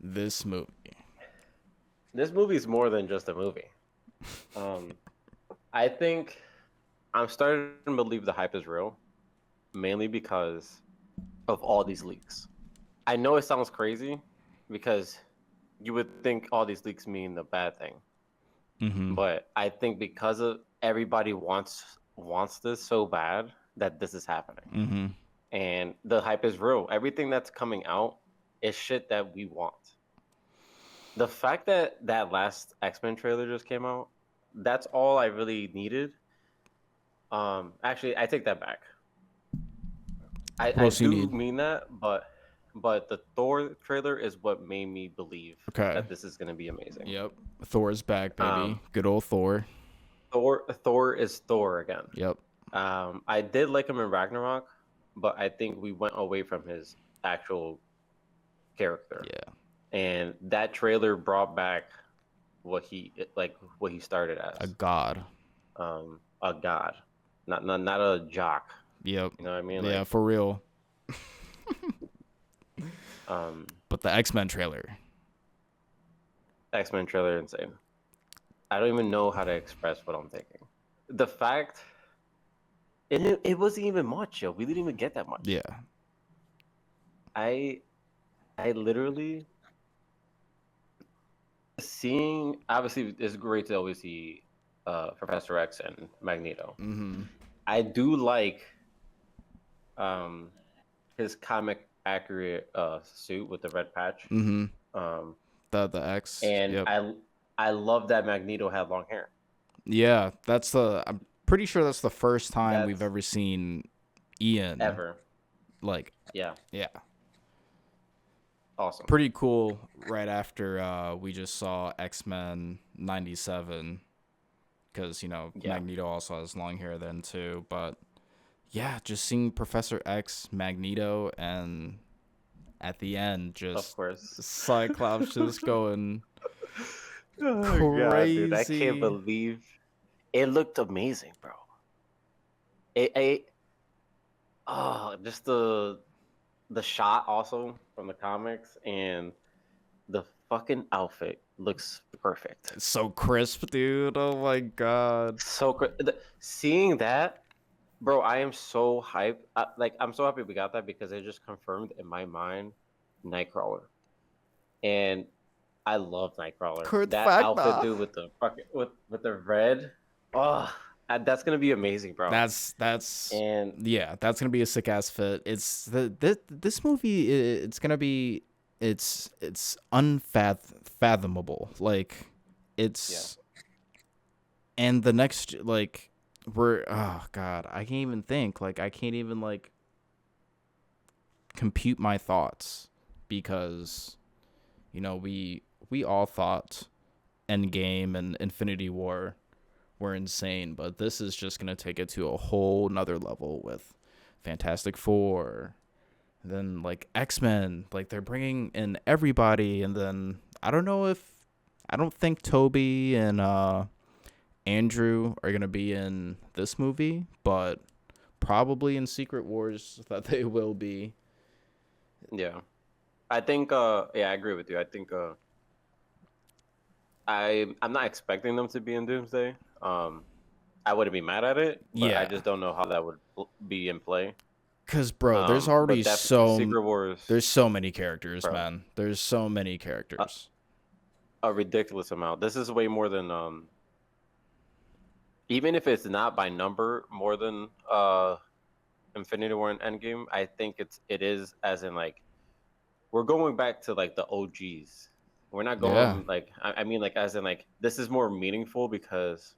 this movie. This movie's more than just a movie. Um, I think I'm starting to believe the hype is real, mainly because of all these leaks. I know it sounds crazy because you would think all these leaks mean the bad thing, Mm-hmm. but I think because of everybody wants this so bad that this is happening, Mm-hmm. and the hype is real. Everything that's coming out is shit that we want. The fact that that last X-Men trailer just came out, that's all I really needed. Actually, I take that back. What I else you do need? mean that, but the Thor trailer is what made me believe Okay. that this is going to be amazing. Yep. Thor's back, baby. Um, Good old Thor. Thor is Thor again. Yep. I did like him in Ragnarok, but I think we went away from his actual character, Yeah. and that trailer brought back what he started A as, god. a god, not a jock. Yep. You know what I mean? Yeah, Like, for real. um, But the X-Men trailer. X-Men trailer insane. I don't even know how to express what I'm thinking. The fact it wasn't even much, yo. We didn't even get that much. Yeah. I I literally seeing obviously it's great to always see Professor X and Magneto. Mm-hmm. I do like um his comic accurate suit with the red patch. Mm-hmm. Um The X. and Yep. I love that Magneto had long hair. Yeah, that's the. I'm pretty sure that's the first time we've That's ever seen Ian. ever. Like, Yeah, yeah, awesome. pretty cool. Right after we just saw X-Men '97, because Yeah, Magneto also has long hair then too. But yeah, just seeing Professor X, Magneto, and at the end of just course. Cyclops just going Oh god, dude, I can't crazy. believe it looked amazing, bro. It just the shot also from the comics and the fucking outfit looks perfect. It's so crisp, dude. Oh my god. So seeing that, bro, I am so hyped. Like I'm so happy we got that because it just confirmed in my mind Nightcrawler, and I love Nightcrawler. Kurt That outfit, Wagner. dude, with the fucking with the red. Oh, that's gonna be amazing, bro. That's And yeah, that's gonna be a sick ass fit. It's this movie. It's gonna be it's unfathomable. Like yeah, it's and the next like we're oh god, I can't even think. Like I can't even like compute my thoughts because we all thought Endgame and Infinity War were insane, but this is just gonna take it to a whole nother level with Fantastic Four, then like X-Men, like they're bringing in everybody, and then I don't think Toby and Andrew are gonna be in this movie, but probably in Secret Wars that they will be. yeah. I think yeah, I agree with you. I think I'm not expecting them to be in Doomsday. I wouldn't be mad at it, but I Yeah, just don't know how that would be in play. cause bro, But definitely Secret Wars, there's so many characters, bro, man. There's so many a, characters. a ridiculous amount. This is way more than even if it's not by number more than Infinity War and Endgame. I think it is as in like we're going back to like the OGs. We're not Yeah, going like I mean like as in like this is more meaningful because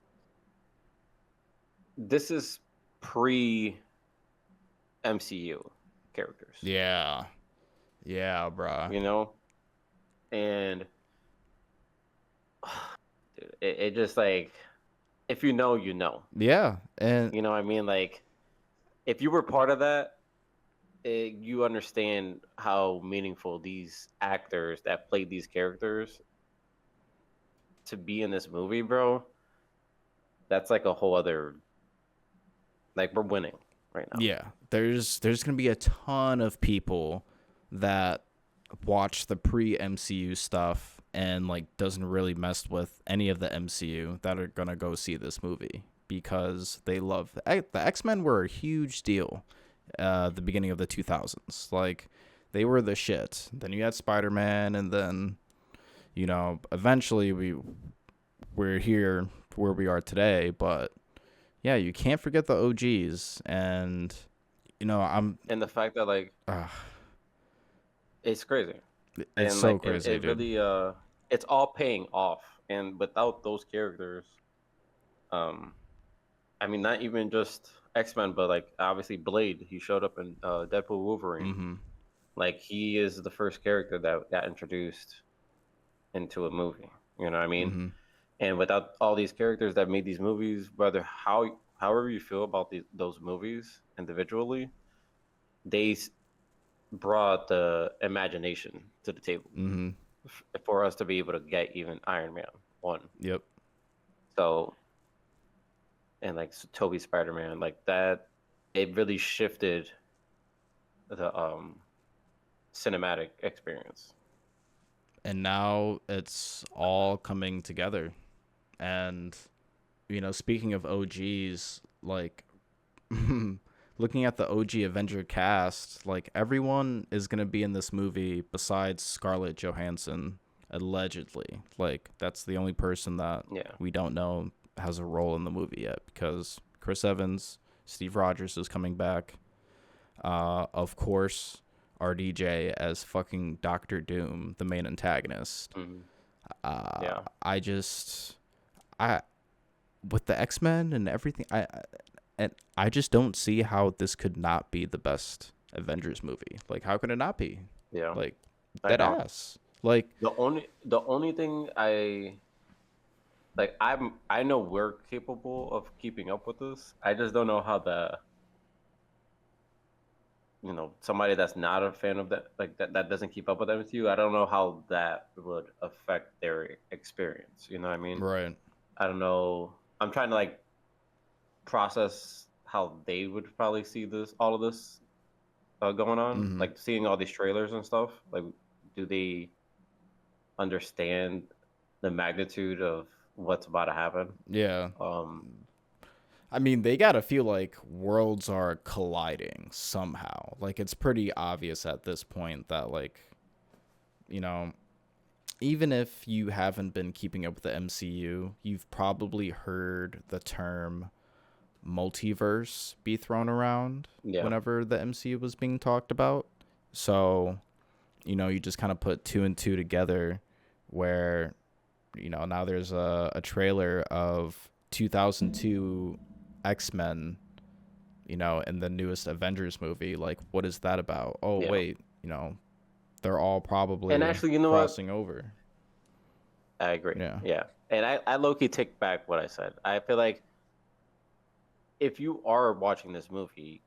this is pre MCU characters, yeah, yeah, bruh. you know, and dude, it just like if you know, you know, Yeah, and you know what I mean. Like if you were part of that, you understand how meaningful these actors that played these characters to be in this movie, bro. That's like a whole other like we're winning right now. yeah, there's gonna be a ton of people that watched the pre-MCU stuff and like doesn't really mess with any of the MCU that are gonna go see this movie because they love the X-Men were a huge deal the beginning of the 2000s. Like they were the shit. Then you had Spider-Man, and then eventually we're here where we are today. But yeah, you can't forget the OGs, and I'm And the fact that like uh, it's crazy. it's And so like crazy, it dude. really it's all paying off. And without those characters, um I mean not even just X-Men, but like obviously Blade, he showed up in Deadpool Wolverine. Mm-hmm. Like he is the first character that got introduced into a movie. You know what I mean? Mm-hmm. And without all these characters that made these movies, whether however you feel about those movies individually, they brought the imagination to the table Mm-hmm. for us to be able to get even Iron Man 1. Yep. So, and like Toby Spider-Man, like that, it really shifted the cinematic experience. And now it's all coming together. And speaking of OGs, like looking at the OG Avenger cast, like everyone is gonna be in this movie besides Scarlett Johansson, allegedly. Like that's the only person that Yeah. we don't know has a role in the movie yet because Chris Evans, Steve Rogers is coming back. Of course, RDJ as fucking Doctor Doom, the main antagonist. Hmm. Yeah. I just, I with the X-Men and everything, I just don't see how this could not be the best Avengers movie. Like, how could it not be? Yeah. Like, I dead know. ass. Like, The only thing I know we're capable of keeping up with this. I just don't know how somebody that's not a fan of that, like that doesn't keep up with MCU. I don't know how that would affect their experience. You know what I mean? right. I don't know. I'm trying to like process how they would probably see all of this going on, Mm-hmm. like seeing all these trailers and stuff. Like, do they understand the magnitude of what's about to happen? Yeah. Um, I mean, they gotta feel like worlds are colliding somehow. Like, it's pretty obvious at this point that, like, you know, even if you haven't been keeping up with the MCU, you've probably heard the term multiverse be thrown around yeah, whenever the MCU was being talked about. So, you just kind of put two and two together where, now there's a trailer of 2002 X-Men, in the newest Avengers movie. Like, what is that about? Oh, yeah. wait, they're all And probably actually, you know what? crossing over. I agree. Yeah. Yeah, and I low key take back what I said. I feel like if you are watching this movie,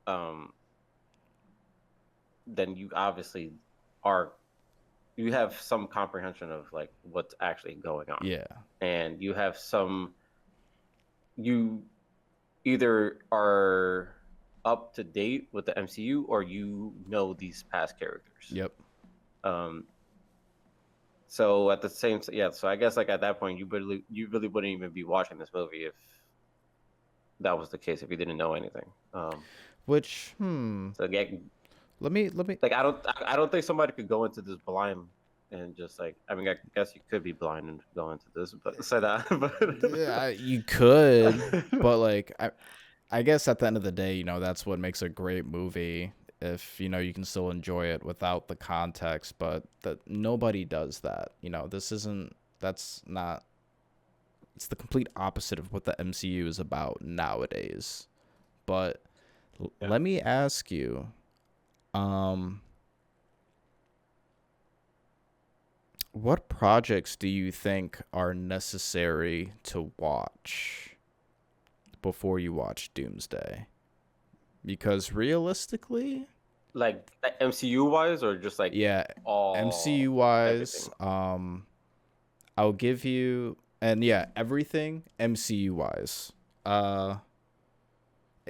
um, then you obviously are you have some comprehension of like what's actually going on, Yeah. and you either are up to date with the MCU or you know these past characters. Yep. Um, so at the same, yeah. So I guess like at that point, you really wouldn't even be watching this movie if that was the case, if you didn't know anything. Which, So yeah, let me. like I don't think somebody could go into this blind and just like, I mean, I guess you could be blind and go into this, but say that, Yeah, you could, but but like, I guess at the end of the day, that's what makes a great movie. If you can still enjoy it without the context, but that nobody does that. This isn't. That's not. It's the complete opposite of what the MCU is about nowadays. But yeah, let me ask you, um, what projects do you think are necessary to watch before you watch Doomsday? Because realistically, like MCU wise or just like yeah, all MCU wise, everything. I'll give you, and yeah, everything MCU wise. Uh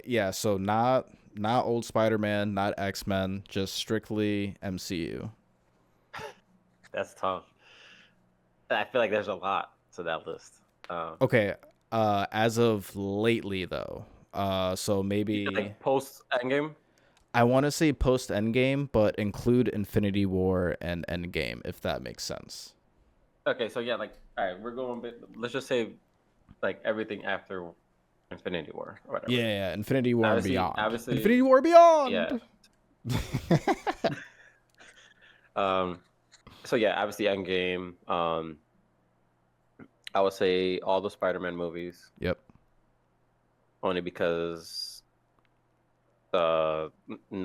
yeah, so not old Spider-Man, not X-Men, just strictly MCU. That's tough. I feel like there's a lot to that list. Um, Okay, as of lately though, so you said maybe like post Endgame. I want to say post Endgame, but include Infinity War and Endgame if that makes sense. Okay, so yeah, like all right, we're going. Let's just say like everything after Infinity War or Yeah, whatever. yeah, Infinity War and Obviously, beyond. obviously, Infinity War yeah. beyond. Um, so yeah, obviously Endgame. I would say all the Spider-Man movies, Yep. only because No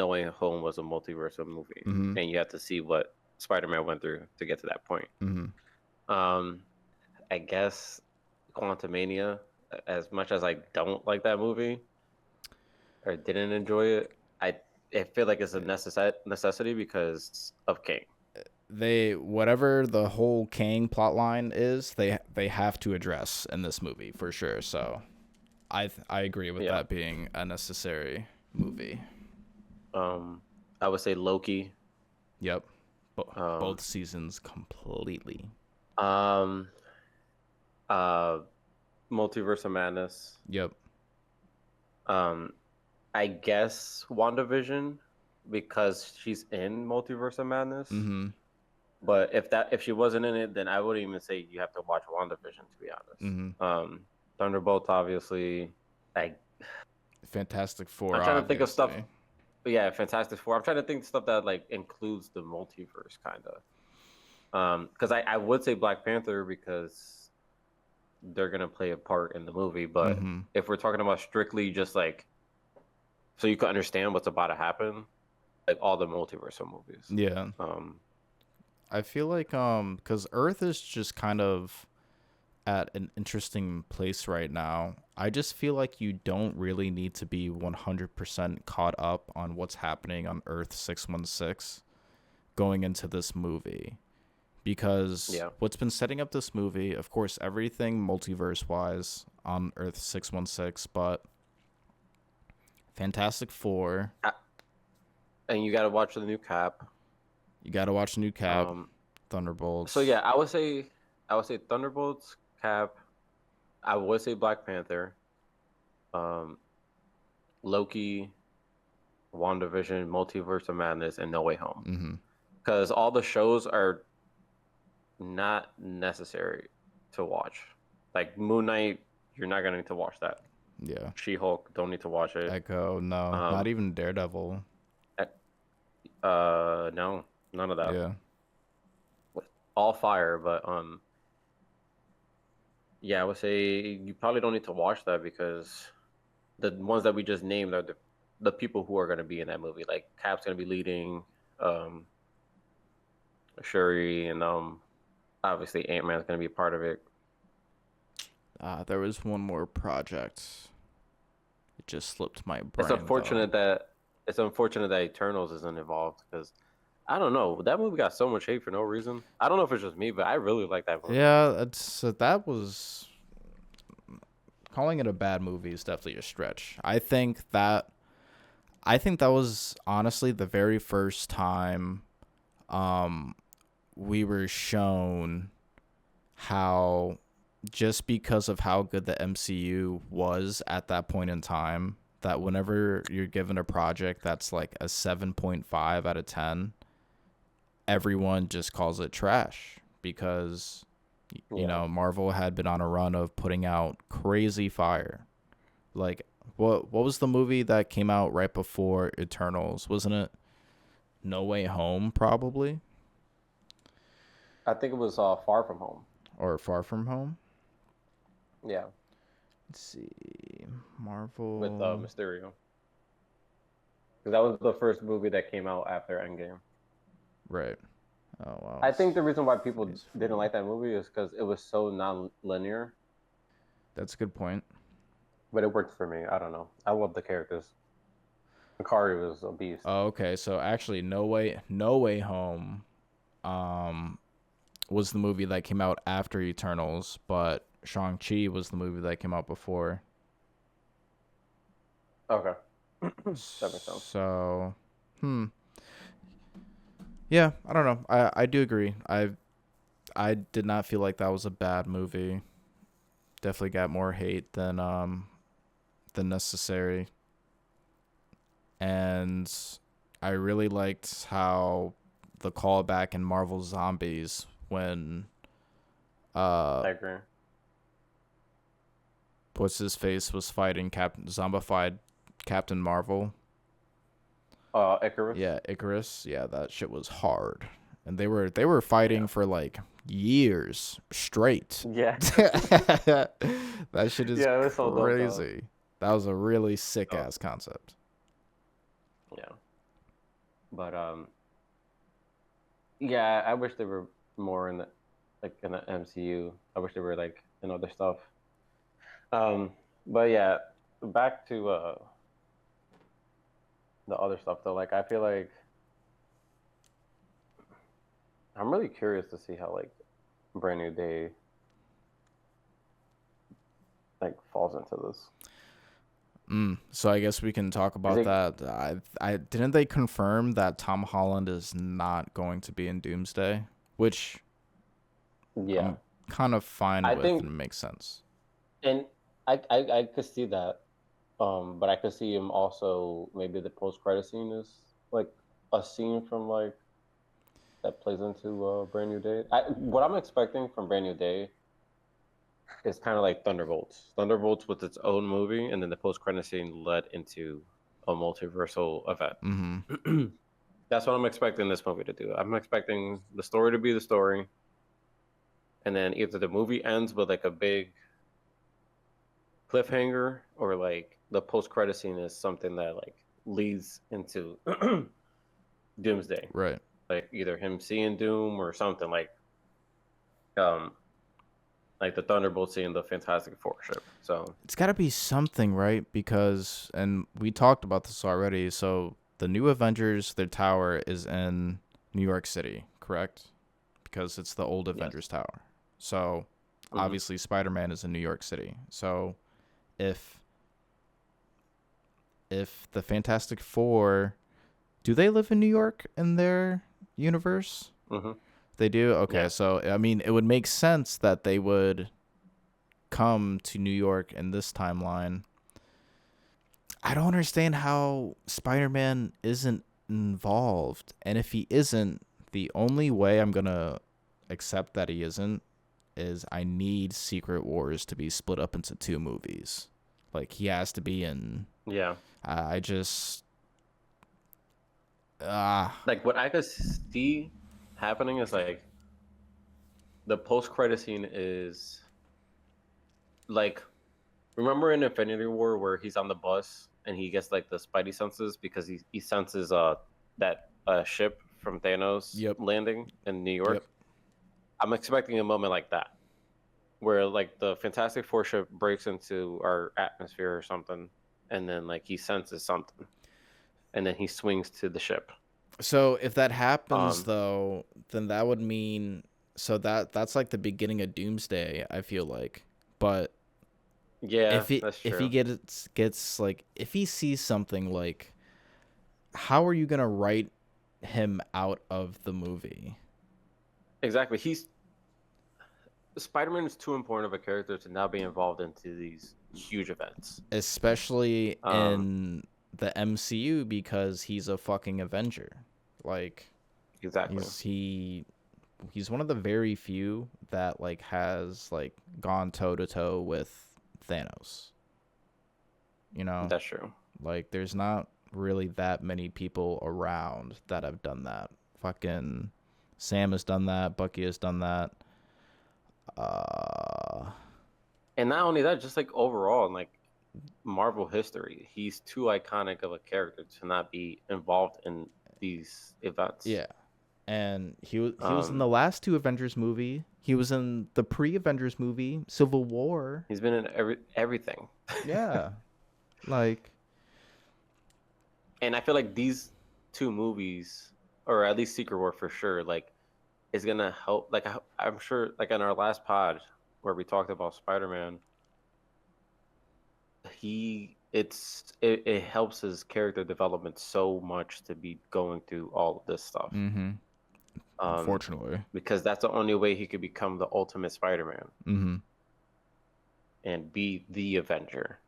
Way Home was a multiversal movie, Mhm. and you have to see what Spider-Man went through to get to that point. Mhm. Um, I guess Quantumania, as much as I don't like that movie or didn't enjoy it, I feel like it's a necessity because of King. They whatever the whole Kang plotline is, they have to address in this movie for sure. So I agree with Yeah. that being a necessary movie. Um, I would say Loki. Yep. Um, Both seasons completely. um, uh, Multiverse of Madness. Yep. Um, I guess WandaVision because she's in Multiverse of Madness. Mhm. But if she wasn't in it, then I wouldn't even say you have to watch WandaVision to be honest. Mhm. Thunderbolts obviously. I Fantastic I'm Four, trying to think of stuff. obviously. But yeah, Fantastic Four. I'm trying to think of stuff that like includes the multiverse kind of. Because I would say Black Panther because they're gonna play a part in the movie. But Mhm. if we're talking about strictly just like so you can understand what's about to happen, like all the multiversal movies. Yeah. Um, I feel like cuz Earth is just kind of at an interesting place right now. I just feel like you don't really need to be 100% caught up on what's happening on Earth 616 going into this movie. Because yeah. what's been setting up this movie, of course, everything multiverse wise on Earth 616, but Fantastic Four, And you got to watch the new Cap. you got to watch New Cap, Um, so Thunderbolts. yeah, I would say Thunderbolts, Cap. I would say Black Panther, um, Loki, WandaVision, Multiverse of Madness, and No Way Home. Mhm. Because all the shows are not necessary to watch. Like Moon Knight, you're not gonna need to watch that. Yeah. She-Hulk, don't need to watch it. Echo, no, not Um, even Daredevil. no, none of that. Yeah. All fire, but yeah, I would say you probably don't need to watch that because the ones that we just named are the people who are going to be in that movie. Like Cap's going to be leading, um, Shuri, and obviously Ant-Man's going to be a part of it. There was one more project. It just slipped my It's brain though. unfortunate that Eternals isn't involved because I don't know, that movie got so much hate for no reason. I don't know if it's just me, but I really like that movie. Yeah, it's that was calling it a bad movie is definitely a stretch. I think that was honestly the very first time um we were shown how just because of how good the MCU was at that point in time that whenever you're given a project that's like a 7.5 out of 10, everyone just calls it trash because Yeah, Marvel had been on a run of putting out crazy fire. Like what was the movie that came out right before Eternals? Wasn't it No Way Home probably I think it was Far From Home. or Far From Home? Yeah, Let's see. with Marvel. Mysterio. Because that was the first movie that came out after Endgame. Right. Oh wow. I think the reason why people Phase didn't 4. like that movie is because it was so non-linear, That's a good point. but it worked for me. I don't know. I love the characters. Makari was a beast. Oh, okay. So actually No Way Home um was the movie that came out after Eternals, but Shang-Chi was the movie that came out before. Okay. That makes sense. So, hmm. Yeah, I don't know. I do agree. I did not feel like that was a bad movie. Definitely got more hate than necessary. And I really liked how the callback in Marvel Zombies when uh I agree. what's his face was fighting zombified Captain Marvel. Icarus. Yeah, Icarus. Yeah, that shit was hard. And they were Yeah. fighting for like years straight. Yeah. That shit is Yeah, it was so dope though. crazy. That was a really sick Oh, ass concept. yeah. But yeah, I wish they were more in the like in the MCU. I wish they were like in other stuff. Um, but yeah, back to the other stuff though. Like I feel like I'm really curious to see how like Brand New Day like falls into this. So I guess we can talk Is about it? that. I didn't they confirm that Tom Holland is not going to be in Doomsday, which Yeah, I'm kind of fine I with think, and makes sense. and I could see that. But I could see him also maybe the post credit scene is like a scene from like that plays into Brand New Day. What I'm expecting from Brand New Day is kind of like Thunderbolts. Thunderbolts with its own movie, and then the post credit scene led into a multiversal Mhm. event. That's what I'm expecting this movie to do. I'm expecting the story to be the story, and then either the movie ends with like a big cliffhanger, or like the post credit scene is something that like leads into Doomsday, Right. like either him seeing Doom or something um like the Thunderbolt seeing the Fantastic Four ship. So It's got to be something, right? Because and we talked about this already. So the new Avengers, their tower is in New York City, correct? Because it's the old yes. Avengers tower. So Hmm. obviously Spider-Man is in New York City. So if the Fantastic Four, do they live in New York in their universe? Hmm. They do. Okay, Yeah. so I mean, it would make sense that they would come to New York in this timeline. I don't understand how Spider-Man isn't involved, and if he isn't, the only way I'm gonna accept that he isn't is I need Secret Wars to be split up into two movies. Like he has to be in. Yeah. I just ah Like what I could see happening is like the post credit scene is like, remember in Infinity War where he's on the bus and he gets like the Spidey senses because he senses that ship from Thanos yep, landing in New yep. York. I'm expecting a moment like that where like the Fantastic Four ship breaks into our atmosphere or something, and then like he senses something, and then he swings to the ship. So if that happens Um, though, then that would mean so that's like the beginning of Doomsday, I feel like. But yeah, if it that's if he true. gets like if he sees something like how are you going to write him out of the movie? Exactly. He's Spider-Man is too important of a character to now be involved into these huge events. Especially Um, in the MCU because he's a fucking Avenger. Like exactly. he's one of the very few that like has like gone toe to toe with Thanos. You know, That's true. like there's not really that many people around that have done that. Fucking Sam has done that. Bucky has done that. Uh, And not only that, just like overall in like Marvel history, he's too iconic of a character to not be involved in these events. yeah, and he was in Um, the last two Avengers movie. He was in the pre-Avengers movie, Civil War. he's been in everything. Yeah, like And I feel like these two movies, or at least Secret War for sure, like is gonna help. Like I'm sure, like in our last pod where we talked about Spider-Man, he it helps his character development so much to be going through all of this stuff. Mm-hmm. Um, Unfortunately. because that's the only way he could become the ultimate Spider-Man Mm-hmm. and be the Avenger.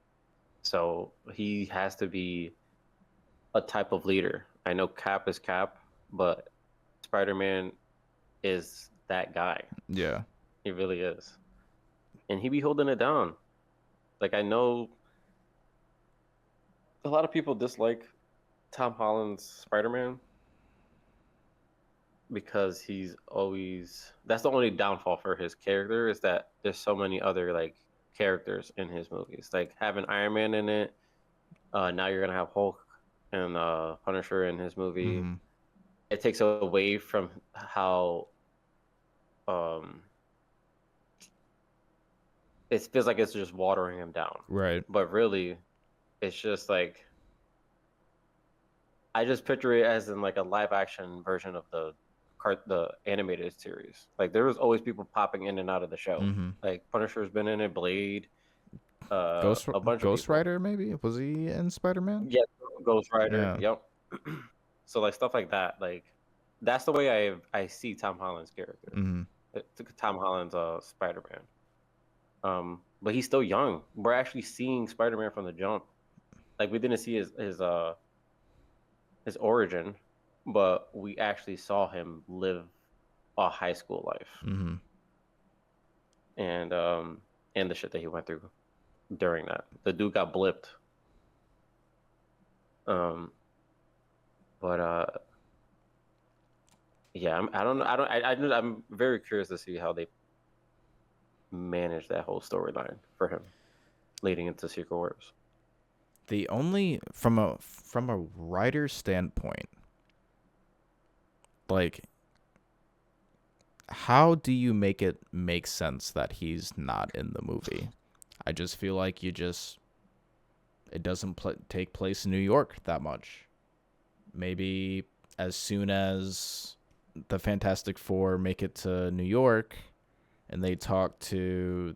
So he has to be a type of leader. I know Cap is Cap, but Spider-Man is that guy. Yeah. He really is. And he be holding it down. Like I know a lot of people dislike Tom Holland's Spider-Man because he's always that's the only downfall for his character is that there's so many other like characters in his movies. Like having Iron Man in it, now you're gonna have Hulk and Punisher in his movie. Mm-hmm. It takes away from how um it feels like it's just watering him down. Right. But really, it's just like I just picture it as in like a live action version of the animated series. Like there was always people popping in and out of the show. Mm-hmm. Like Punisher's been in it, Blade, Ghost a bunch of Ghost people. Rider, maybe? Was he in Spider-Man? Yeah, Ghost Rider. Yeah. Yep. So like stuff like that. Like that's the way I see Tom Holland's character. Mm-hmm. Tom Holland's Spider Man. But he's still young. We're actually seeing Spider Man from the jump. Like we didn't see his origin, but we actually saw him live a high school life Mm-hmm. and and the shit that he went through during that. The dude got blipped. Um, but yeah, I don't know. I'm very curious to see how they manage that whole storyline for him leading into Secret Wars. The only from a writer's standpoint, like how do you make it make sense that he's not in the movie? I just feel like it doesn't take place in New York that much. Maybe as soon as the Fantastic Four make it to New York and they talk to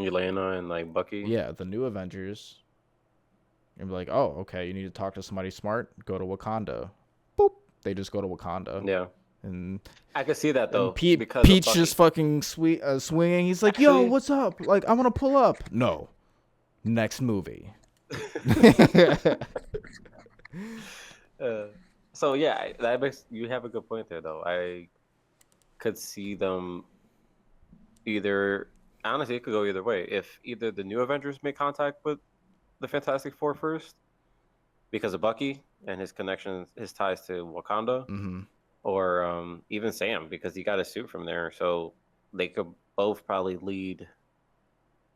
Elena and like Bucky. the new Avengers, and be like, oh, okay, you need to talk to somebody smart, go to Wakanda. Boop. They just go to Wakanda. Yeah, And I could see that though because of Pete's Bucky. just fucking swinging. He's like, "Yo, Actually, what's up? Like, I want to pull up." No, next movie. uh, so yeah, that makes you have a good point there though. I could see them either honestly it could go either way. If either the new Avengers make contact with the Fantastic Four first because of Bucky and his connections, his ties to Wakanda, Mm-hmm. or even Sam because he got a suit from there, so they could both probably lead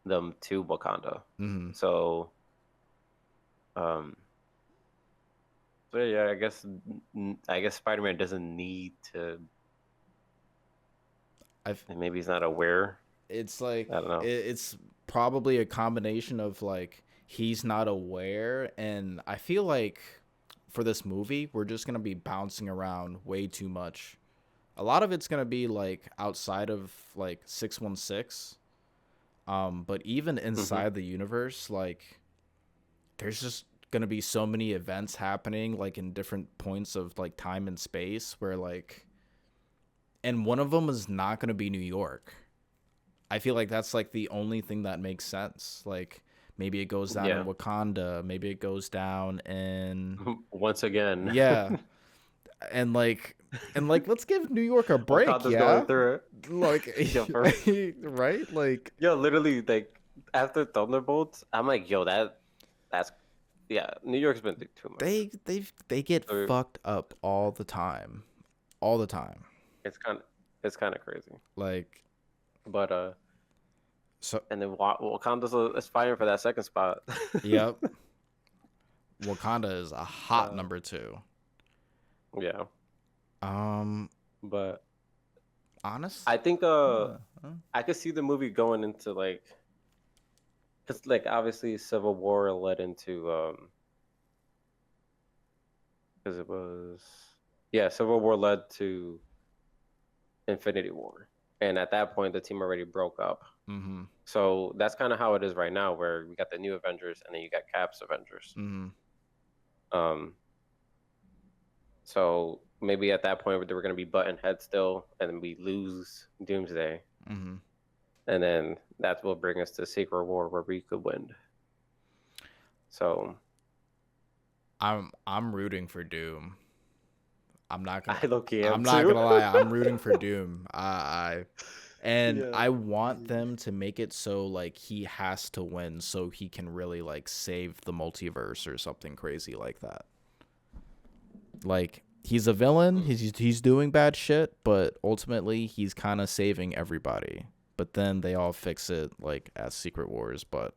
them to Wakanda. Mm-hmm. So, um, so yeah, I guess Spider-Man doesn't need to. I've Maybe he's not aware. It's like I don't know. it's probably a combination of like he's not aware, and I feel like for this movie we're just gonna be bouncing around way too much. A lot of it's gonna be like outside of like 616. But even Hmm. inside the universe, like there's just gonna be so many events happening like in different points of like time and space where like, and one of them is not gonna be New York. I feel like that's like the only thing that makes sense. Like maybe it goes down in Yeah. Wakanda, maybe it goes down in Once again, yeah, and like let's give New York a break, Wakanda's going yeah. through it. Like Yo, for, right? Like yo, literally, like after Thunderbolts, I'm like, yo, that's yeah. New York's been through too much. they get So fucked up all the time. All the time. it's kind of it's kind of crazy. Like But so and then Wakanda's is fighting for that second spot. yep. Wakanda is a hot uh, number 2. yeah, Um but honest I think uh, uh, I could see the movie going into like because like obviously Civil War led into because it was yeah Civil War led to Infinity War. and at that point, the team already broke up. Mm-hmm. So that's kind of how it is right now, where we got the new Avengers and then you got Cap's Avengers. Mm-hmm. Um, so maybe at that point they were going to be button heads still, and then we lose Doomsday, Mm-hmm. and then that will bring us to Secret War where we could win. So I'm rooting for Doom. I'm not gonna I low-key am I'm not too. gonna lie. I'm rooting for Doom. And Yeah. I want them to make it so like he has to win so he can really like save the multiverse or something crazy like that. Like he's a villain, he's doing bad shit, but ultimately he's kind of saving everybody. But then they all fix it like as Secret Wars, but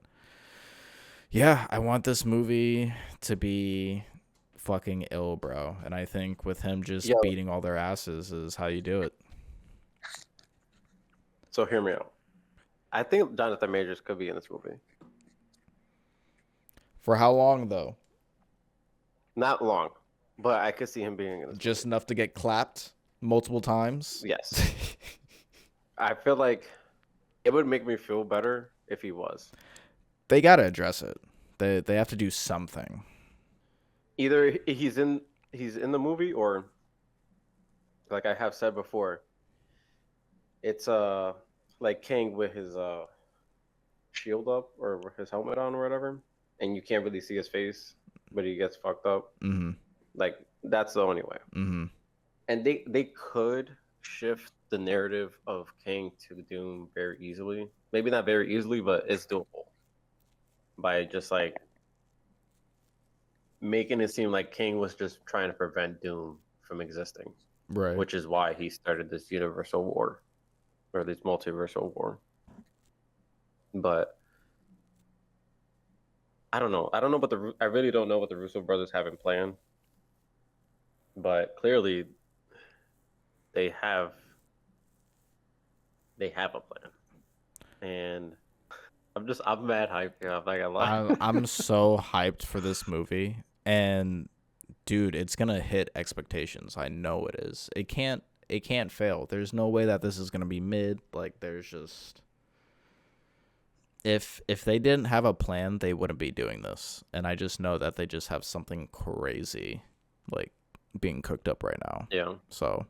yeah, I want this movie to be fucking ill, bro. And I think with him just Yo, beating all their asses is how you do it. so hear me out. I think Jonathan Majors could be in this movie. For how long though? Not long, but I could see him being in this Just movie. enough to get clapped multiple times? Yes. I feel like it would make me feel better if he was. They got to address it. They have to do something. Either he's in the movie, or like I have said before, it's like Kang with his shield up or his helmet on or whatever, and you can't really see his face, but he gets fucked up. Mhm. Like that's the only way. Mhm. And they could shift the narrative of Kang to Doom very easily. Maybe not very easily, but it's doable by just like making it seem like Kang was just trying to prevent Doom from existing, Right. which is why he started this universal war or this multiversal war. But I don't know. I don't know what I really don't know what the Russo brothers have in plan. But clearly they have a plan. And I'm mad hyped, I'm not gonna lie. I'm so hyped for this movie, and dude, it's gonna hit expectations. I know it is. It can't fail. There's no way that this is gonna be mid. Like there's just if they didn't have a plan, they wouldn't be doing this. And I just know that they just have something crazy like being cooked up right now. Yeah. So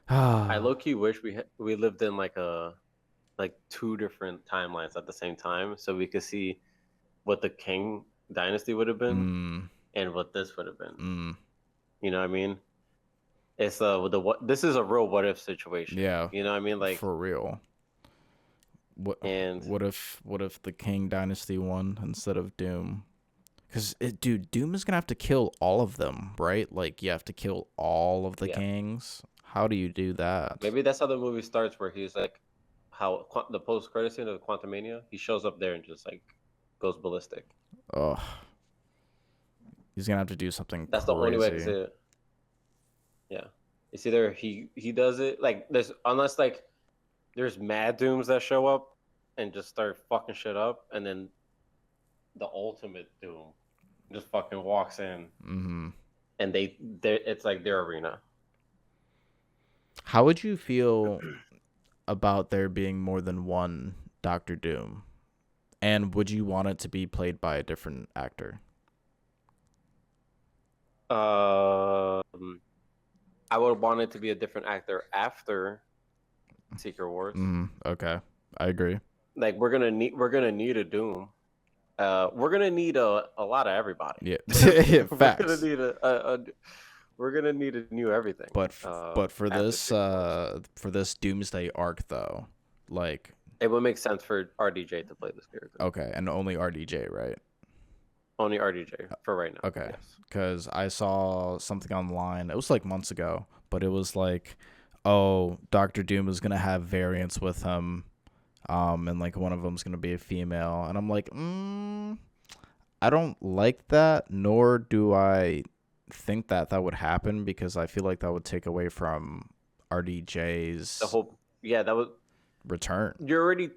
I low key wish we lived in like two different timelines at the same time, so we could see what the King dynasty would have been mm, and what this would have been. mm, You know what I mean? It's what this is a real what if situation. yeah, You know what I mean? Like, for real. What and what if the King Dynasty won instead of Doom? Because dude, Doom is gonna have to kill all of them, right? Like you have to kill all of the yeah, kings. How do you do that? maybe that's how the movie starts, where he's like, how the post credit scene of Quantumania, he shows up there and just like goes ballistic. Ugh, he's gonna have to do something That's the only way I can crazy. see it. Yeah, it's either he does it like there's unless like there's mad Dooms that show up and just start fucking shit up, and then the ultimate Doom just fucking walks in Hmm. and they it's like their arena. How would you feel about there being more than one Doctor Doom? And would you want it to be played by a different actor? Um, I would want it to be a different actor after Secret Wars. Okay, I agree. Like we're gonna need a Doom. We're gonna need a lot of everybody. Yeah, We're gonna facts. need we're gonna need a new everything. But for After this Secret Wars, Doomsday arc though, like it would make sense for RDJ to play this character. okay, and only RDJ, right? Only RDJ for right now. Okay, Yes. because I saw something online. It was like months ago, but it was like, oh, Doctor Doom is gonna have variants with him, and like one of them's gonna be a female, and I'm like, I don't like that, nor do I think that that would happen because I feel like that would take away from The RDJ's whole that was return. they're already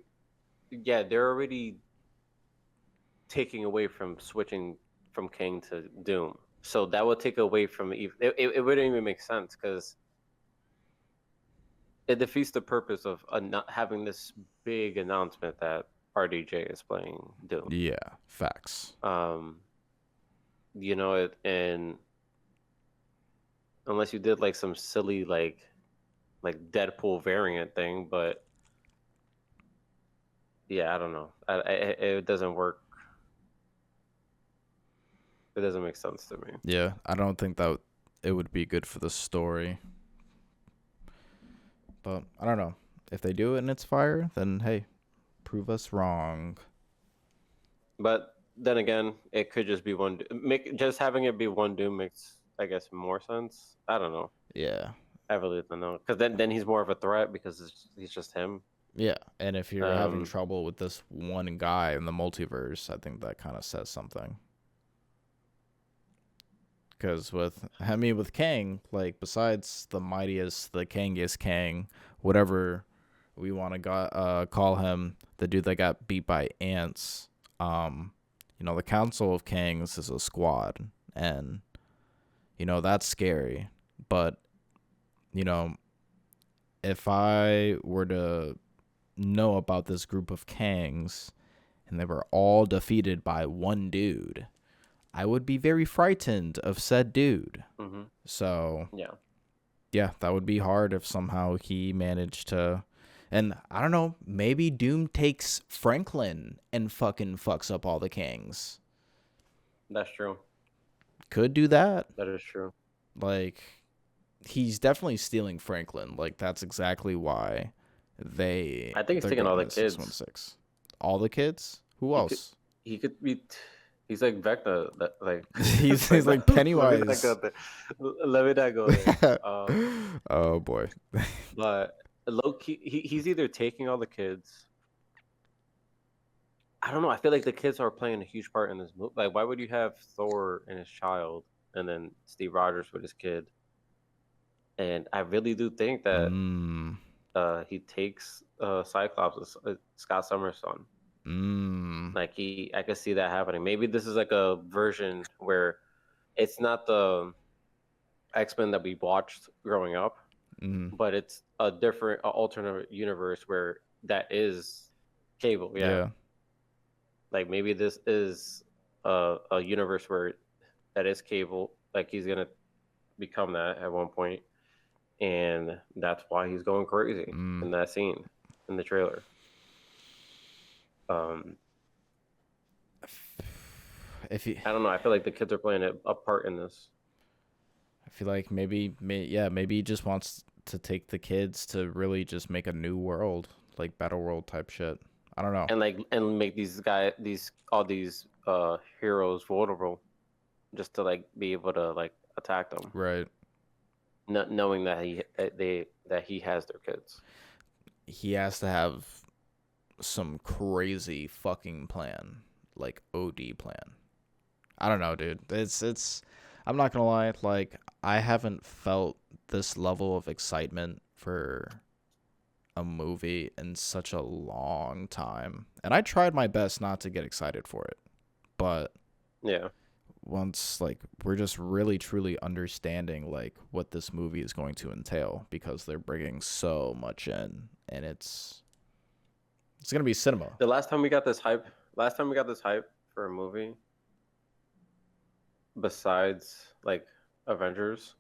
taking away from switching from King to Doom. So that would take away from it wouldn't even make sense because it defeats the purpose of not having this big announcement that RDJ is playing Doom. Yeah, facts. You know it, and unless you did like some silly like Deadpool variant thing, but yeah, I don't know. It doesn't work. It doesn't make sense to me. Yeah, I don't think that it would be good for the story. But I don't know. If they do it and it's fire, then hey, prove us wrong. But then again, it could just be one. Make just having it be one Doom makes, I guess, more sense. I don't know. Yeah. I really don't know because then he's more of a threat because he's just him. Yeah, and if you're having Um, trouble with this one guy in the multiverse, I think that kind of says something. Because with Kang, like besides the mightiest, the Kangiest Kang, whatever we want to call him, the dude that got beat by ants. The Council of Kangs is a squad, and that's scary. But you know, if I were to know about this group of Kangs and they were all defeated by one dude, I would be very frightened of said dude. mm-hmm. So, Yeah. yeah, that would be hard if somehow he managed to. And I don't know, maybe Doom takes Franklin and fucking fucks up all the Kangs. That's true. Could do that. That is true. Like, he's definitely stealing Franklin. Like, that's exactly why I think he's they're taking all the getting kids. 616. All the kids? Who He else? he could be. He's like Vecna. Like he's like Pennywise. Let me not go there. Oh boy. But low key, he's either taking all the kids. I don't know. I feel like the kids are playing a huge part in this movie. Like, why would you have Thor and his child, and then Steve Rogers with his kid? And I really do think that he takes Cyclops, Scott Summers' son. Like I could see that happening. Maybe this is like a version where it's not the X-Men that we watched growing up, but it's a different, alternate universe where that is Cable. Yeah. Like maybe this is a universe where that is Cable. Like he's gonna become that at one point, and that's why he's going crazy in that scene in the trailer. I don't know. I feel like the kids are playing a part in this. I feel like maybe he just wants to take the kids to really just make a new world, like Battle World type shit. I don't know. And make all these heroes vulnerable, just to like be able to like attack them. Right. Not knowing that he has their kids. He has to have some crazy fucking plan, like OD plan. I don't know, dude. It's I'm not gonna lie, like I haven't felt this level of excitement for a movie in such a long time. And I tried my best not to get excited for it. But yeah, once like we're just really truly understanding like what this movie is going to entail, because they're bringing so much in, and it's gonna be cinema. The last time we got this hype for a movie, besides like Avengers,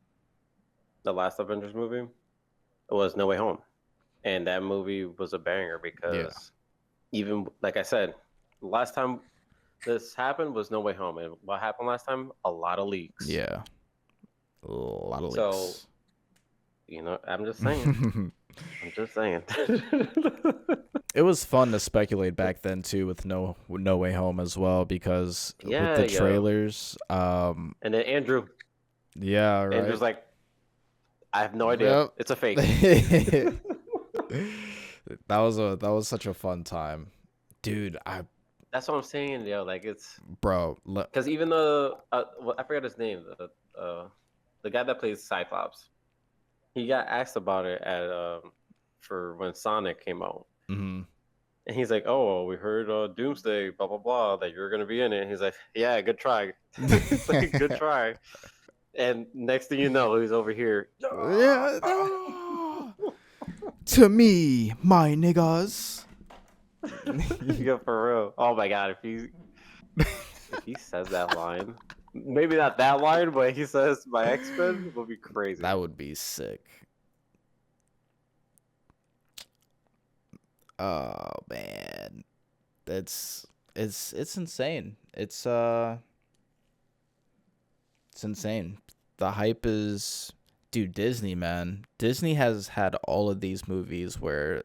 the last Avengers movie, it was No Way Home. And that movie was a banger because even like I said, last time this happened was No Way Home. And what happened last time? A lot of leaks. Yeah. A lot of leaks. So, I'm just saying. It was fun to speculate back then too with No Way Home as well, because with the trailers. And then Andrew. Yeah, right. Andrew's like, I have no idea. Yep. It's a fake. That was such a fun time, dude. That's what I'm saying, yo. Like it's bro. Because even the I forgot his name, the guy that plays Cyclops, he got asked about it at for when Sonic came out, and he's like, "Oh, we heard Doomsday, blah blah blah, that you're gonna be in it." And he's like, "Yeah, good try." It's like, good try. And next thing you know, he's over here. Yeah. To me, my niggas. Yeah, for real. Oh my god, if he says that line, maybe not that line, but he says my X-Men will be crazy. That would be sick. Oh man, it's it's insane. It's insane. The hype is, dude. Disney, man. Disney has had all of these movies where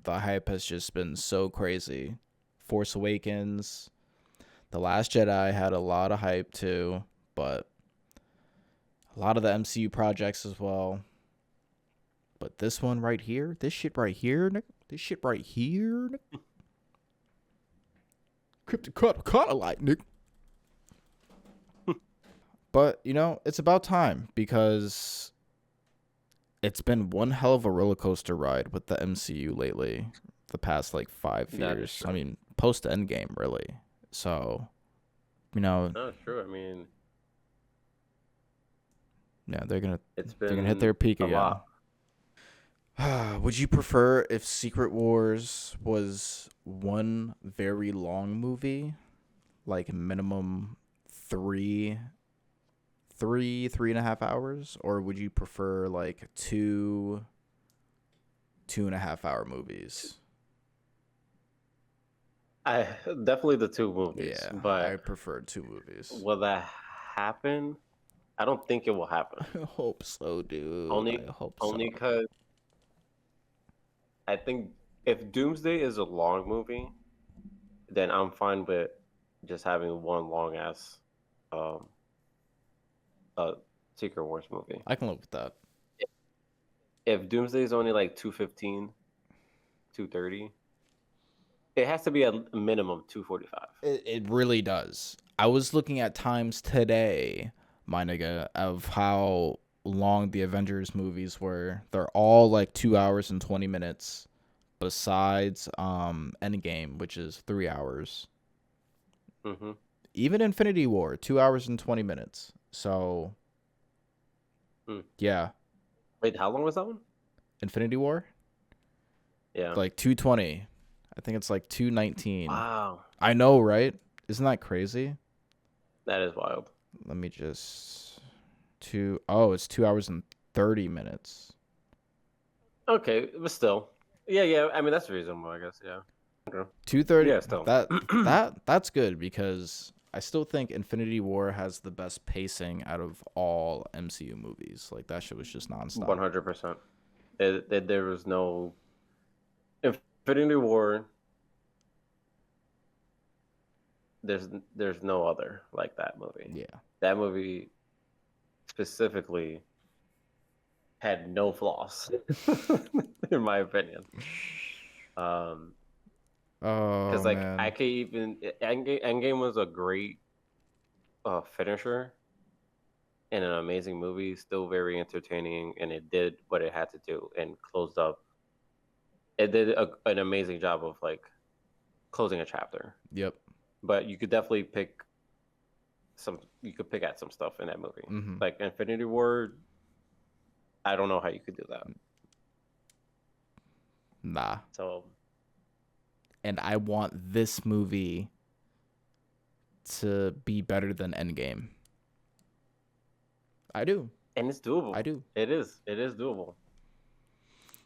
the hype has just been so crazy. Force Awakens, The Last Jedi had a lot of hype too, but a lot of the MCU projects as well. But this one right here, this shit right here, this shit right here, Cryptic cut a light, Nick. But you know, it's about time because it's been one hell of a roller coaster ride with the MCU lately. The past like 5 years. I mean, post Endgame, really. So, you know, That's true. I mean, yeah, it's they're gonna hit their been peak a again. lot. Would you prefer if Secret Wars was one very long movie, like minimum three, 3.5 hours, or would you prefer like 2.5 hour movies? I definitely the two movies, Yeah, I but prefer 2 movies. will that happen? I don't think it will happen. I hope so, dude. Only, I hope so. only because I think if Doomsday is a long movie, then I'm fine with just having one long ass um uh Secret Wars movie. I can live with that. If Doomsday is only like 215, 230, it has to be a minimum 245. It really does. I was looking at times today, my nigga, of how long the Avengers movies were. They're all like 2 hours and 20 minutes, besides Endgame, which is 3 hours. Mm-hmm. Even Infinity War, 2 hours and 20 minutes. So Hmm. yeah, Wait, how long was that one? Infinity War, Yeah. like 220. I think it's like 219. Wow, I know, right? Isn't that crazy? that is wild. Let me just it's 2 hours and 30 minutes. Okay, but still, yeah. I mean, that's reasonable, I guess. Yeah. Okay. 2:30. Yeah, still. That's good because I still think Infinity War has the best pacing out of all MCU movies. Like that shit was just nonstop. 100%. There was no Infinity War. There's no other like that movie. Yeah. That movie specifically had no flaws, in my opinion. Um, Oh because like I man. could even Endgame was a great finisher and an amazing movie, still very entertaining, and it did what it had to do and closed up. It did an amazing job of like closing a chapter. Yep. But you could definitely pick some. You could pick at some stuff in that movie, Mhm. like Infinity War. I don't know how you could do that. Nah. So And I want this movie to be better than Endgame. I do. and it's doable. I do. It is. It is doable.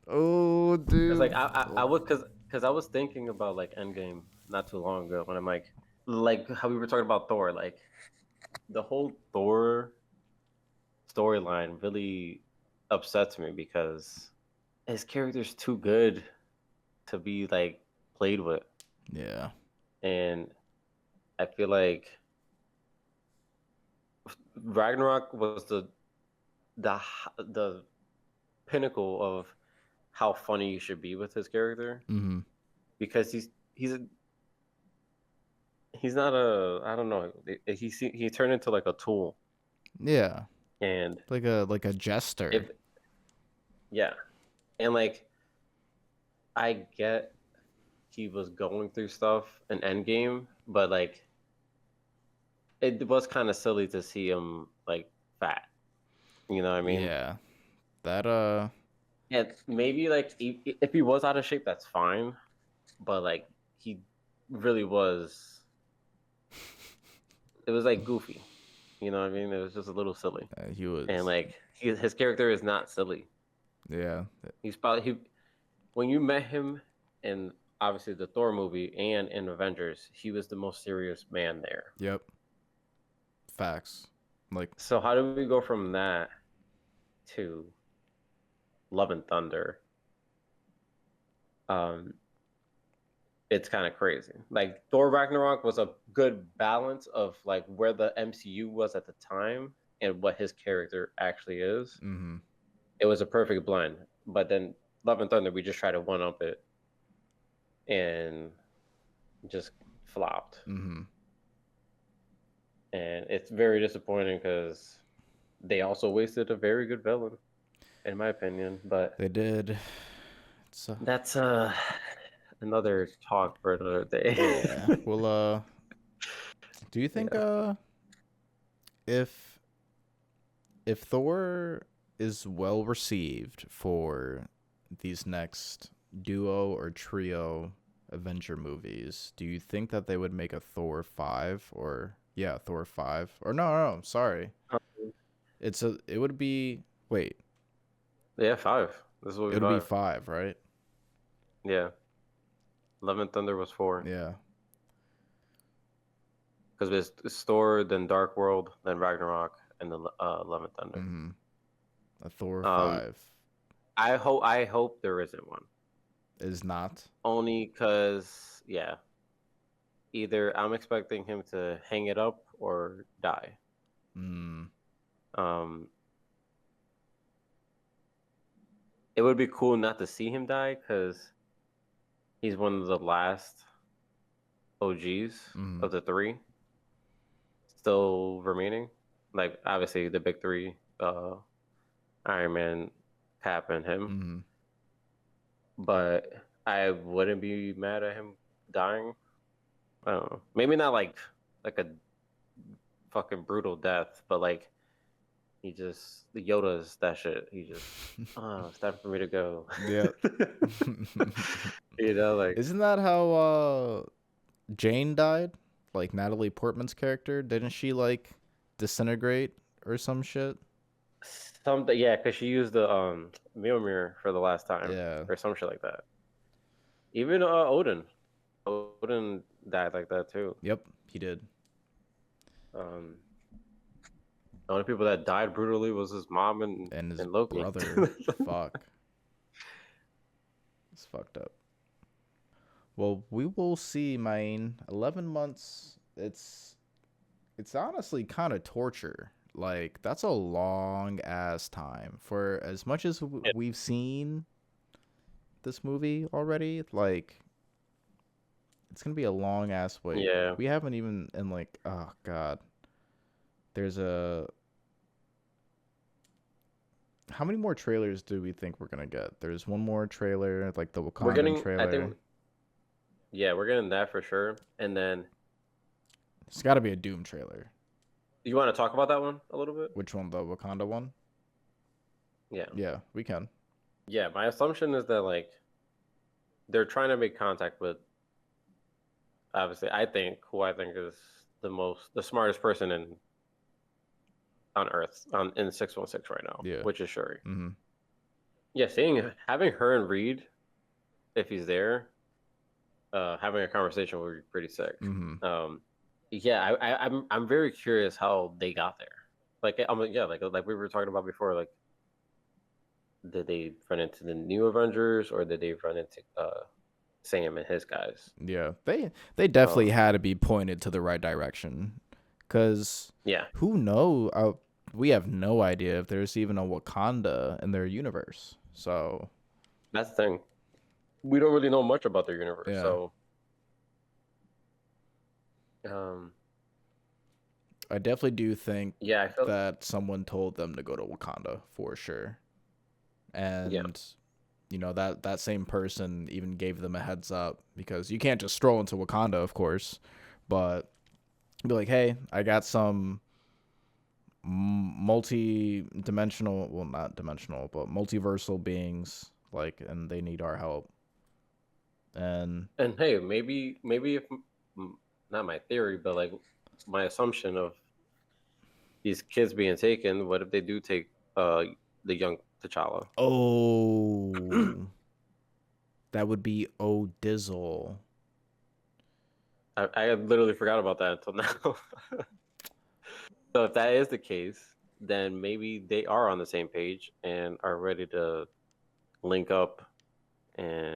Oh, It's dude. like I would because I was thinking about like Endgame not too long ago when I'm like how we were talking about Thor, like the whole Thor storyline really upsets me because his character's too good to be like played with, Yeah. and I feel like Ragnarok was the the pinnacle of how funny you should be with his character Mhm. because he's not a I don't know he turned into like a tool Yeah. and Like a jester. if yeah and like I get he was going through stuff in Endgame but like it was kind of silly to see him like fat, you know what I mean? Yeah. That And maybe like if he was out of shape, that's fine. But like he really was. It was like goofy. You know what I mean? It was just a little silly. He And was, like his character is not silly. yeah, He's probably when you met him in obviously the Thor movie and in Avengers, he was the most serious man there. yep, facts. Like, So how do we go from that to Love and Thunder? Um, it's kind of crazy. Like Thor Ragnarok was a good balance of like where the MCU was at the time and what his character actually is. mm-hmm, It was a perfect blend. But then Love and Thunder, we just try to one up it and just flopped. mm-hmm. And it's very disappointing because they also wasted a very good villain, in my opinion. But They did. It's that's another talk for another day. yeah. Well, do you think Yeah. if Thor is well received for these next duo or trio Avenger movies, do you think that they would make a Thor 5 or yeah, Thor 5? Or no, sorry. It would be wait, Yeah, five. This will it be would be five. 5, right? Yeah. Love and Thunder was four. Yeah. Because it's Thor, then Dark World, then Ragnarok, and then Love and Thunder. Mhm. A Thor Um, 5 I hope there isn't one. is not. Only because, yeah, either I'm expecting him to hang it up or die. Mm. Um, it would be cool not to see him die because he's one of the last OGs Mhm. of the three still remaining. Like obviously the big three, Iron Man, Cap, and him. Mhm. But I wouldn't be mad at him dying. I don't know. Maybe not like a fucking brutal death, but like he just the Yoda's that shit. He just it's time for me to go. Yeah. You know, like Isn't that how Jane died? Like Natalie Portman's character, didn't she like disintegrate or some shit? something. Yeah, because she used the Mjolnir for the last time Yeah. or some shit like that. Even Odin died like that too. Yep, he did. Um, the only people that died brutally was his mom And his and Loki. brother. Fuck. It's fucked up. Well, we will see, man. 11 months. It's honestly kind of torture. Like that's a long ass time for as much as we've seen this movie already. Like it's gonna be a long ass wait. Yeah, We haven't even and like oh god. There's a how many more trailers do we think we're gonna get? There's one more trailer, like the we're Wakandan getting. I trailer. think. Yeah, we're getting that for sure. And then There's got to be a Doom trailer. you want to talk about that one a little bit? Which one? The Wakanda one? Yeah. Yeah, we can. Yeah, my assumption is that like they're trying to make contact with obviously who I think is the smartest person on Earth in 616 right now, Yeah. which is Shuri. Mm-hmm. Yeah, having her and Reed, if he's there, having a conversation would be pretty sick. Mm-hmm. Yeah, I'm very curious how they got there. Like yeah, like we were talking about before, like did they run into the new Avengers or did they run into Sam and his guys? Yeah, they definitely had to be pointed to the right direction, cause Yeah, who know? We have no idea if there's even a Wakanda in their universe. So that's the thing. We don't really know much about their universe, yeah, so I definitely do think yeah, I felt that someone told them to go to Wakanda for sure, yeah, and you know that same person even gave them a heads up because you can't just stroll into Wakanda, of course, but be like, hey, I got some multi-dimensional, well, not dimensional, but multiversal beings, like, and they need our help. And And hey, maybe if not my theory, but like my assumption of these kids being taken, what if they do take the young T'Challa? oh, that would be Dizzle. I literally forgot about that until now. So if that is the case, then maybe they are on the same page and are ready to link up and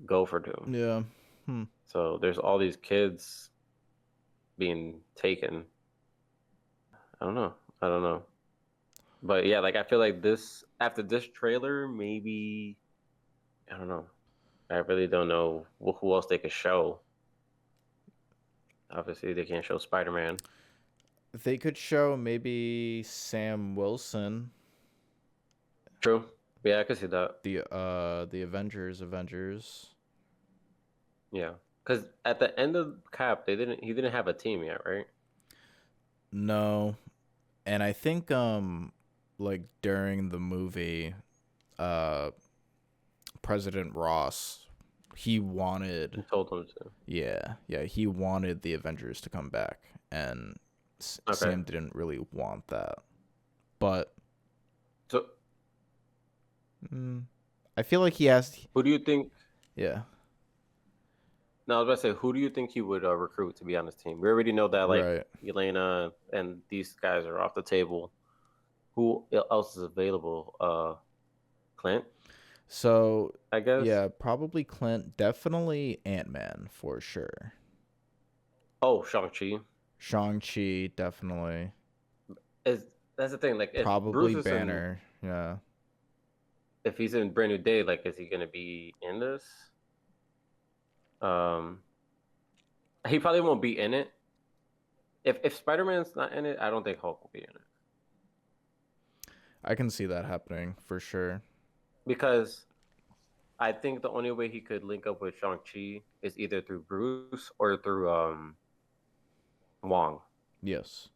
go for Doom. Yeah. Hmm. So there's all these kids being taken. I don't know. I don't know. But yeah, like I feel like this after this trailer, maybe I don't know. I really don't know who else they could show. Obviously, they can't show Spider-Man. They could show maybe Sam Wilson, True. Yeah, I could see that. the Avengers. Yeah, because at the end of Cap, he didn't have a team yet, right? No, and I think like during the movie, uh President Ross, he He wanted, told them to. yeah, he wanted the Avengers to come back, and Okay. Sam didn't really want that. But So mm, I feel like he has, who do you think? yeah, No, I was about to say, who do you think he would recruit to be on his team? We already know that like right. Elena and these guys are off the table. Who else is available? Clint, So I guess. yeah, probably Clint, definitely Ant-Man for sure. Oh, Shang-Chi. Shang-Chi, definitely. Is That's the thing. Like, if Probably Bruce is in, Banner, yeah. if he's in Brand New Day, like, is he gonna be in this? Um, he probably won't be in it. If Spider-Man's not in it, I don't think Hulk will be in it I can see that happening for sure. because I think the only way he could link up with Shang-Chi is either through Bruce or through Wong. Yes.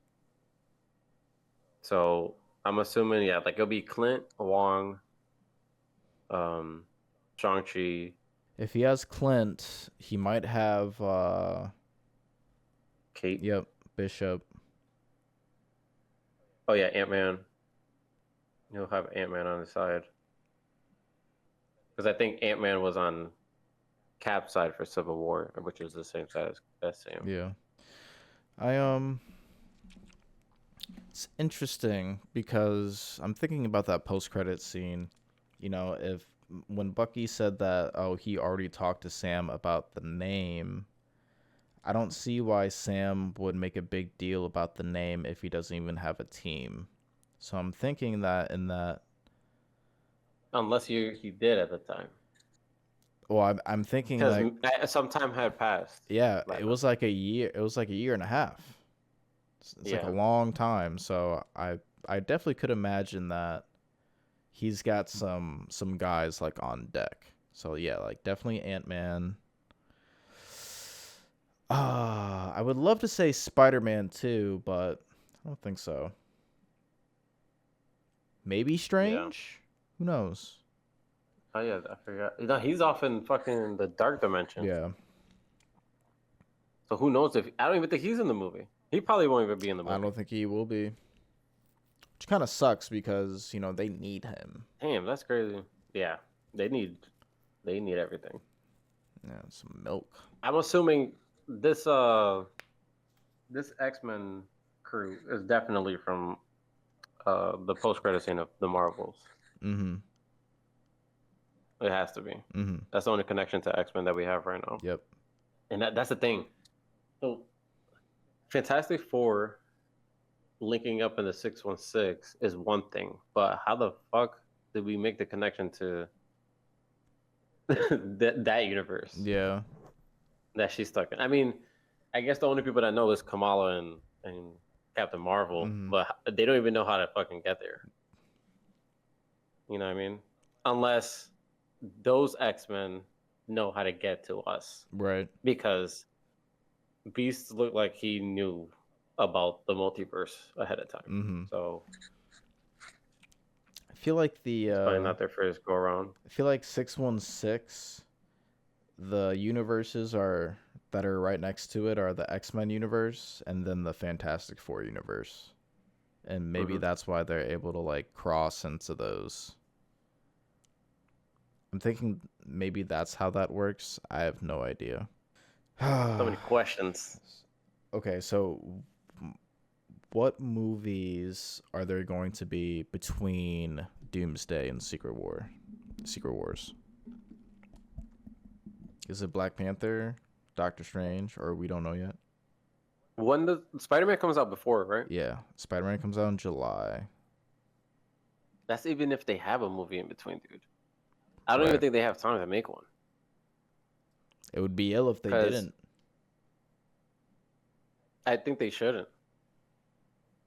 So I'm assuming, yeah, like it'll be Clint, Wong, um, Shang-Chi, If he has Clint, he might have Kate. yep, Bishop. Oh yeah, Ant-Man. He'll have Ant-Man on his side because I think Ant-Man was on Cap's side for Civil War, which is the same side as Sam. Yeah. I it's interesting because I'm thinking about that post-credit scene. You know, if when Bucky said that, oh, he already talked to Sam about the name, I don't see why Sam would make a big deal about the name if he doesn't even have a team. So I'm thinking that in that, Unless he did at the time, well, I'm thinking because like, some time had passed yeah, by it then. was like a year. It was like a year and a half. It's like a Yeah, long time. So I definitely could imagine that he's got some guys like on deck. So yeah, like definitely Ant-Man. I would love to say Spider-Man too, but I don't think so. Maybe yeah. Strange? Who knows? Oh yeah, I forgot. No, he's off in fucking the dark dimension. Yeah. So who knows if I don't even think he's in the movie. He probably won't even be in the I movie. don't think he will be. Which kind of sucks because, they need him. Damn, that's crazy. Yeah, they need they need everything. Yeah, some milk. I'm assuming this this X-Men crew is definitely from the post credit scene of the Marvels. Mhm. It has to be. Mhm. That's the only connection to X-Men that we have right now. Yep. And that's the thing. So Fantastic Four linking up in the 616 is one thing, but how the fuck did we make the connection to that universe Yeah. that she's stuck in? I mean, I guess the only people that know is Kamala and Captain Marvel, Mhm. but they don't even know how to fucking get there. You know what I mean? Unless those X-Men know how to get to us, Right. because Beast looked like he knew about the multiverse ahead of time. Mm-hmm. So I feel like the it's probably not their first go around. I feel like 616, the universes are that are right next to it are the X-Men universe and then the Fantastic Four universe. And maybe Hmm. that's why they're able to like cross into those. I'm thinking maybe that's how that works. I have no idea. So many questions. Okay, so what movies are there going to be between Doomsday and Secret Wars? Is it Black Panther, Doctor Strange, or we don't know yet? When the Spider-Man comes out before, right? Yeah, Spider-Man comes out in July. That's even if they have a movie in between, dude. I don't even Right. think they have time to make one. It would be ill if they Because didn't. I think they shouldn't.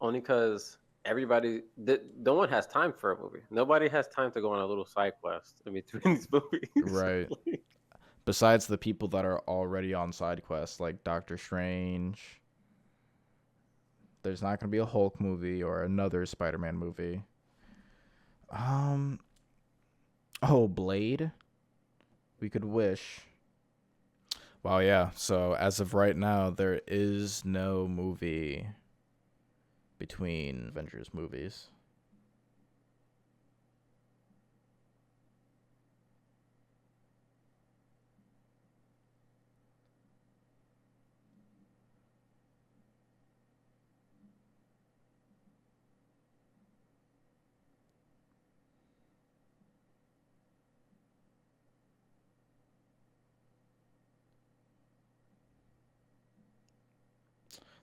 Only because no one has time for a movie. Nobody has time to go on a little side quest in between these movies. Right. Besides the people that are already on side quests, like Doctor Strange, there's not going to be a Hulk movie or another Spider-Man movie. Um, oh, Blade. We could wish. Wow, yeah. So as of right now, there is no movie between Avengers movies.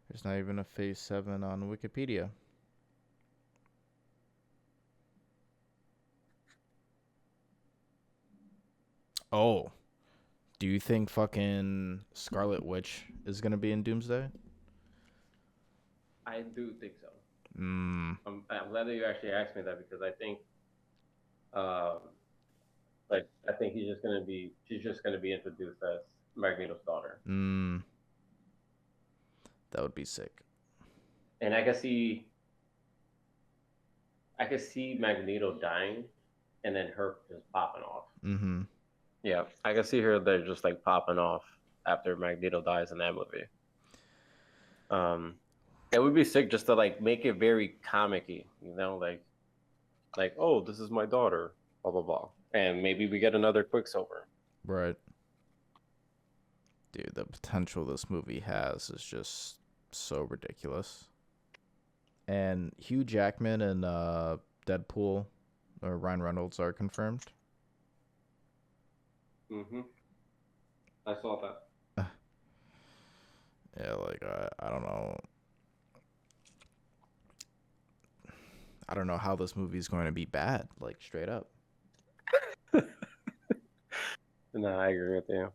There's not even a Phase 7 on Wikipedia. Oh, do you think fucking Scarlet Witch is going to be in Doomsday? I do think so. Mm, I'm glad that you actually asked me that because um, I think she's just gonna be introduced as Magneto's daughter, mm, that would be sick. and I could see Magneto dying, and then her just popping off. Mm-hmm. Yeah, I can see her there just like popping off after Magneto dies in that movie. Um, it would be sick just to like make it very comic-y, like oh, this is my daughter, blah blah blah, and maybe we get another Quicksilver. Right. Dude, the potential this movie has is just so ridiculous. And Hugh Jackman and Deadpool or Ryan Reynolds are confirmed. Mm-hmm. I saw that. Yeah, like I don't know. I don't know how this movie is going to be bad, like straight up. No, I agree with you.